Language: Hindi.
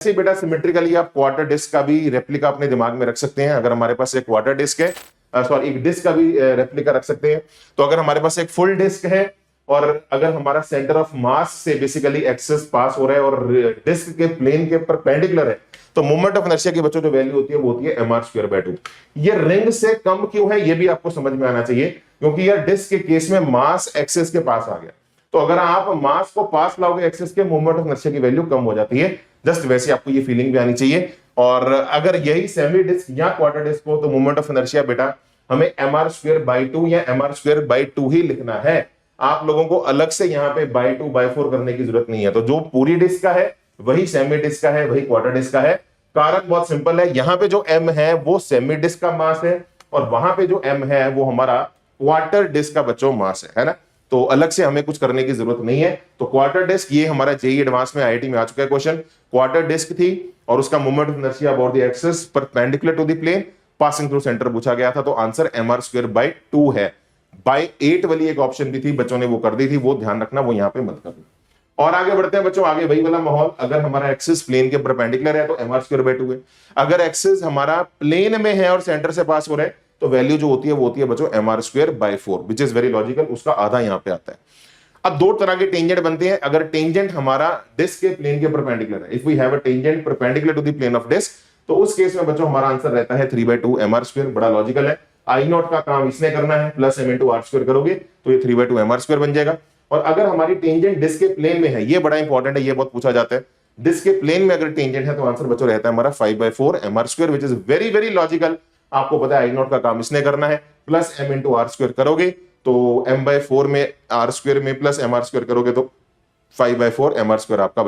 ऐसे बेटा सिमेट्रिकली आप क्वार्टर डिस्क का भी रेप्लिका अपने दिमाग में रख सकते हैं। अगर हमारे पास एक क्वार्टर डिस्क है, सॉरी एक डिस्क का भी रेप्लिका रख सकते हैं। तो अगर हमारे पास एक फुल डिस्क है और अगर हमारा सेंटर ऑफ मास से बेसिकली एक्सेस पास हो रहा है और डिस्क के प्लेन के परपेंडिकुलर है, तो मोमेंट ऑफ इनर्शिया की बच्चों जो वैल्यू होती है वो होती है mr²/2। ये रिंग से कम क्यों है ये भी आपको समझ में आना चाहिए, क्योंकि यार डिस्क के केस में मास एक्सेस के पास आ गया, तो अगर आप मास को पास लाओगे एक्सेस के, मोमेंट ऑफ इनर्शिया की वैल्यू कम हो जाती है। जस्ट वैसे आपको ये फीलिंग भी आनी चाहिए। और अगर यही सेमी डिस्क या क्वार्टर डिस्क हो तो मोमेंट ऑफ इनर्शिया बेटा हमें mr²/2 या mr²/2 ही लिखना है। आप लोगों को अलग से यहाँ पे बाय 2 बाय 4 करने की जरूरत नहीं है। तो जो पूरी डिस्क का है वही सेमी डिस्क का है, वही क्वार्टर डिस्क का है। कारक बहुत सिंपल है, यहाँ पे जो m है वो सेमी डिस्क का मास है और वहां पे जो m है वो हमारा क्वार्टर डिस्क का बच्चों मास है ना। तो अलग से हमें कुछ करने की जरूरत नहीं है। तो क्वार्टर डिस्क, ये हमारा जेईई एडवांस में आईआईटी में आ चुका है क्वेश्चन। क्वार्टर डिस्क थी और उसका moment of inertia about the axis perpendicular to the plane passing through centre पूछा गया था। तो आंसर mr²/2 है। बाय 8 वाली एक ऑप्शन भी थी, बच्चों ने वो कर दी थी, वो ध्यान रखना, वो यहाँ पे मत करना। और आगे बढ़ते हैं बच्चों, आगे वही वाला माहौल। अगर हमारा एक्सिस प्लेन के परपेंडिकुलर है तो mr²/2 है। अगर एक्सिस हमारा प्लेन में है और सेंटर से पास हो रहा है तो वैल्यू जो होती है वो होती है बच्चों mr²/4, which is very logical. उसका आधा यहाँ पे आता है। अब दो तरह के टेंजेंट बनते हैं। अगर टेंजेंट हमारा डिस्क के प्लेन के परपेंडिकुलर है, if we have a tangent perpendicular to the plane of disc, तो उस केस में बच्चों हमारा आंसर रहता है 3/2 mr²। बड़ा लॉजिकल है। I0 का काम इसने करना है, प्लस m/r² करोगे तो ये 3/2 mr² बन जाएगा। और अगर हमारी टेंजेंट डिस्क के प्लेन में है, ये बड़ा इंपॉर्टेंट है, ये बहुत पूछा जाता है, डिस्क के प्लेन में अगर टेंजेंट है तो आंसर बच्चों रहता है हमारा 5/4 mr², which is very very logical. आपको पता है I0 का काम इसने करना है, प्लस m/r² करोगे तो m/4 में r² में प्लस mr² करोगे तो 5/4 mr² आपका